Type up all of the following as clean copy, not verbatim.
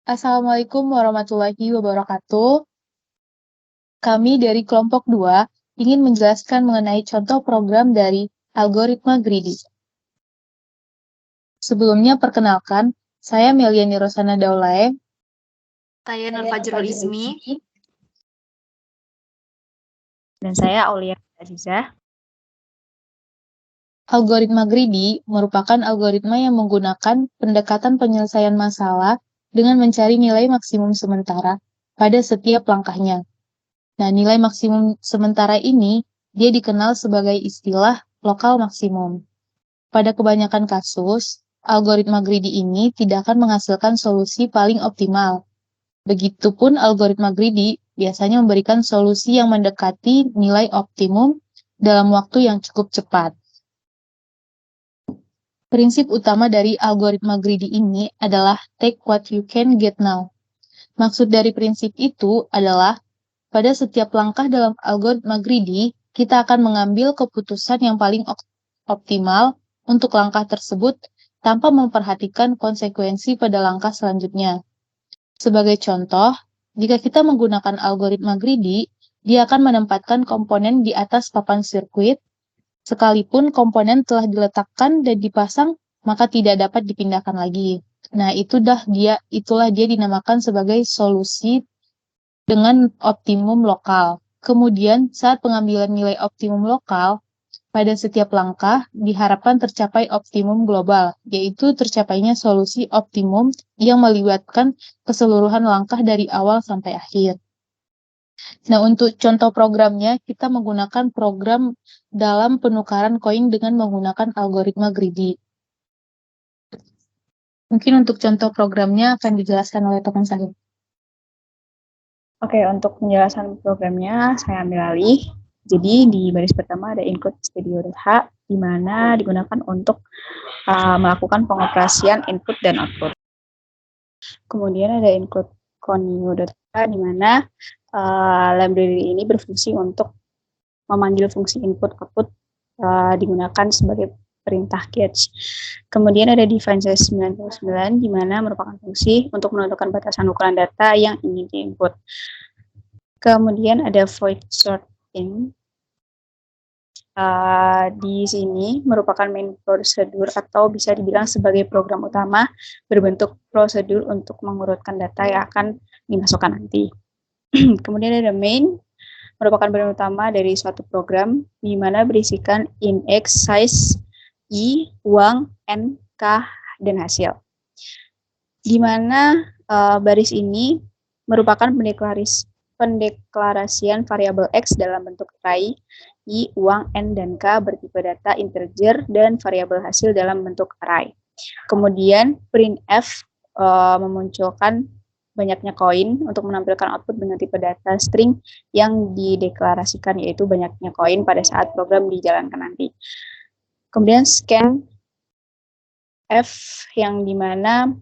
Assalamualaikum warahmatullahi wabarakatuh. Kami dari kelompok 2 ingin menjelaskan mengenai contoh program dari algoritma greedy. Sebelumnya perkenalkan, saya Meliani Rosana Daulae. Saya Nur Fajrul Ismi. Dan saya Aulia Azizah. Algoritma greedy merupakan algoritma yang menggunakan pendekatan penyelesaian masalah dengan mencari nilai maksimum sementara pada setiap langkahnya. Nah, nilai maksimum sementara ini dia dikenal sebagai istilah lokal maksimum. Pada kebanyakan kasus, algoritma greedy ini tidak akan menghasilkan solusi paling optimal. Begitupun algoritma greedy biasanya memberikan solusi yang mendekati nilai optimum dalam waktu yang cukup cepat. Prinsip utama dari algoritma greedy ini adalah take what you can get now. Maksud dari prinsip itu adalah pada setiap langkah dalam algoritma greedy, kita akan mengambil keputusan yang paling optimal untuk langkah tersebut tanpa memperhatikan konsekuensi pada langkah selanjutnya. Sebagai contoh, jika kita menggunakan algoritma greedy, dia akan menempatkan komponen di atas papan sirkuit, sekalipun komponen telah diletakkan dan dipasang, maka tidak dapat dipindahkan lagi. Nah, itulah dia dinamakan sebagai solusi dengan optimum lokal. Kemudian, saat pengambilan nilai optimum lokal, pada setiap langkah diharapkan tercapai optimum global, yaitu tercapainya solusi optimum yang melibatkan keseluruhan langkah dari awal sampai akhir. Nah, untuk contoh programnya, kita menggunakan program dalam penukaran koin dengan menggunakan algoritma greedy. Mungkin untuk contoh programnya akan dijelaskan oleh teman saya. Oke, untuk penjelasan programnya saya ambil alih. Jadi di baris pertama ada include stdio.h, di mana digunakan untuk melakukan pengoperasian input dan output. Kemudian ada include conio.h, di mana library ini berfungsi untuk memanggil fungsi input-output digunakan sebagai perintah catch. Kemudian ada define size 99, di mana merupakan fungsi untuk menentukan batasan ukuran data yang ingin diinput. Kemudian ada void sorting. Di sini merupakan main prosedur atau bisa dibilang sebagai program utama berbentuk prosedur untuk mengurutkan data yang akan dimasukkan nanti. Kemudian ada main, merupakan bagian utama dari suatu program di mana berisikan index, size, i, uang, n, k, dan hasil. Di mana baris ini merupakan pendeklarasian variabel x dalam bentuk array, i, uang, n, dan k bertipe data integer dan variabel hasil dalam bentuk array. Kemudian printf memunculkan banyaknya koin untuk menampilkan output dengan tipe data string yang dideklarasikan, yaitu banyaknya koin pada saat program dijalankan nanti. Kemudian scan f yang dimana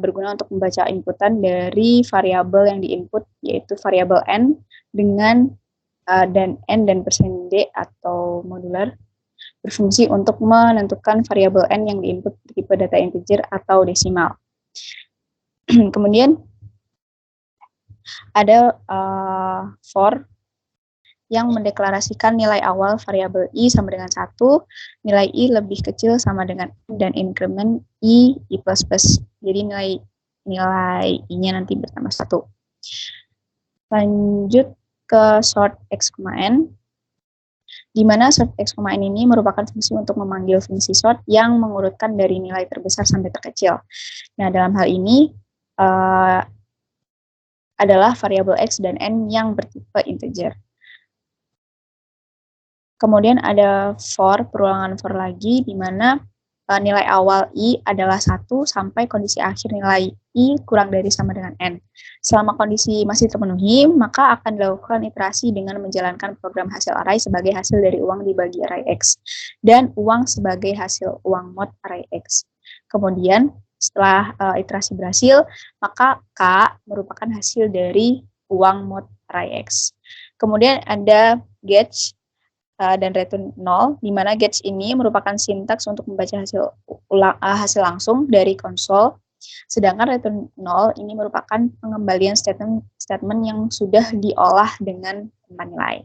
berguna untuk membaca inputan dari variabel yang diinput, yaitu variabel n dengan dan n dan %d atau modular, berfungsi untuk menentukan variabel n yang diinput tipe data integer atau desimal. Kemudian ada for yang mendeklarasikan nilai awal variabel i sama dengan 1, nilai i lebih kecil sama dengan n, dan increment i plus plus. Jadi nilai i-nya nanti bertambah 1. Lanjut ke sort x, n, di mana sort x, n ini merupakan fungsi untuk memanggil fungsi sort yang mengurutkan dari nilai terbesar sampai terkecil. Nah, dalam hal ini adalah variabel x dan n yang bertipe integer. Kemudian ada for, perulangan for lagi, di mana nilai awal i adalah 1 sampai kondisi akhir nilai i kurang dari sama dengan n. Selama kondisi masih terpenuhi, maka akan dilakukan iterasi dengan menjalankan program hasil array sebagai hasil dari uang dibagi array x, dan uang sebagai hasil uang mod array x. Kemudian setelah iterasi berhasil, maka k merupakan hasil dari uang mod array x. Kemudian ada get dan return 0, di mana get ini merupakan sintaks untuk membaca hasil langsung dari konsol Sedangkan return 0 ini merupakan pengembalian statement yang sudah diolah dengan tanpa nilai.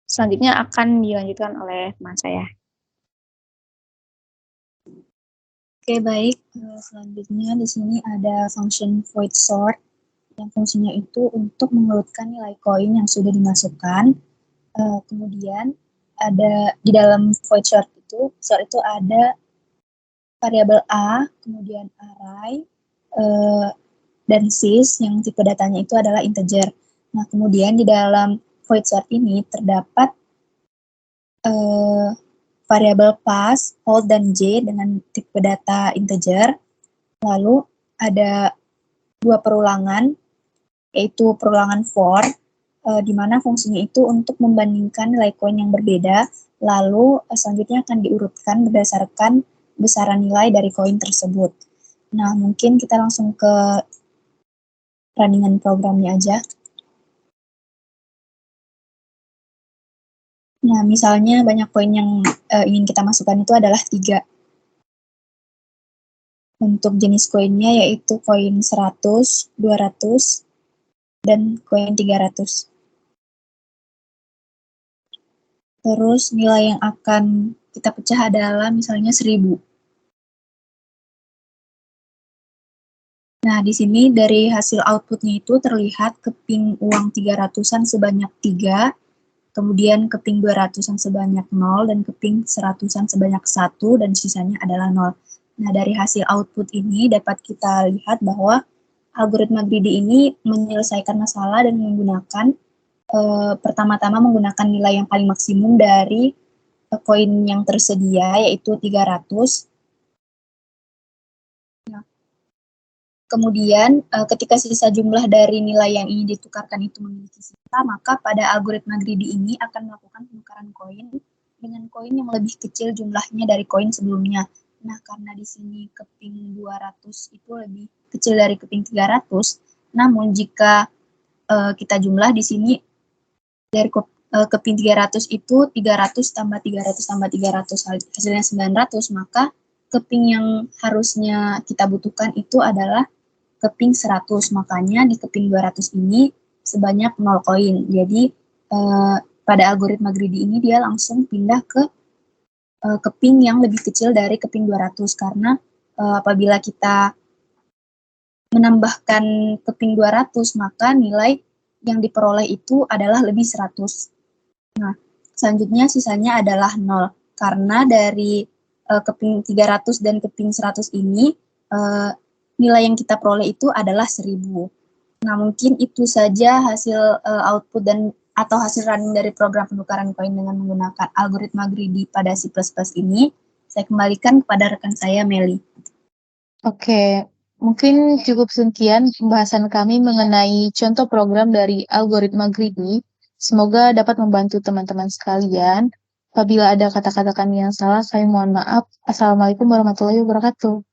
Selanjutnya akan dilanjutkan oleh teman saya. Oke, baik. Selanjutnya di sini ada function void sort yang fungsinya itu untuk mengurutkan nilai koin yang sudah dimasukkan. Kemudian ada di dalam void sort itu ada variabel A, kemudian array, dan sys yang tipe datanya itu adalah integer. Nah, kemudian di dalam void sort ini terdapat variabel pass, hold, dan j dengan tipe data integer. Lalu ada dua perulangan, yaitu perulangan for, di mana fungsinya itu untuk membandingkan nilai koin yang berbeda, lalu selanjutnya akan diurutkan berdasarkan besaran nilai dari koin tersebut. Nah, mungkin kita langsung ke runningan programnya aja. Nah, misalnya banyak koin yang ingin kita masukkan itu adalah 3. Untuk jenis koinnya yaitu koin 100, 200, dan koin 300. Terus nilai yang akan kita pecah adalah misalnya 1000. Nah, di sini dari hasil outputnya itu terlihat keping uang 300-an sebanyak 3, kemudian keping 200-an sebanyak 0, dan keping 100-an sebanyak 1, dan sisanya adalah 0. Nah, dari hasil output ini dapat kita lihat bahwa algoritma greedy ini menyelesaikan masalah dan menggunakan pertama-tama menggunakan nilai yang paling maksimum dari koin yang tersedia, yaitu 300. Nah, kemudian ketika sisa jumlah dari nilai yang ingin ditukarkan itu memiliki sisa, maka pada algoritma greedy ini akan melakukan penukaran koin dengan koin yang lebih kecil jumlahnya dari koin sebelumnya. Nah, karena di sini keping 200 itu lebih kecil dari keping 300, namun jika kita jumlah di sini dari keping 300 itu 300 tambah 300 tambah 300 hasilnya 900, maka keping yang harusnya kita butuhkan itu adalah keping 100. Makanya di keping 200 ini sebanyak 0 koin. Jadi pada algoritma greedy ini dia langsung pindah ke keping yang lebih kecil dari keping 200, karena apabila kita menambahkan keping 200, maka nilai yang diperoleh itu adalah lebih 100. Nah, selanjutnya sisanya adalah 0. Karena dari keping 300 dan keping 100 ini, nilai yang kita peroleh itu adalah 1000. Nah, mungkin itu saja hasil output dan atau hasil running dari program penukaran koin dengan menggunakan algoritma greedy pada C++ ini. Saya kembalikan kepada rekan saya, Meli. Oke, mungkin cukup sekian pembahasan kami mengenai contoh program dari algoritma greedy. Semoga dapat membantu teman-teman sekalian. Apabila ada kata-kata kami yang salah, saya mohon maaf. Assalamualaikum warahmatullahi wabarakatuh.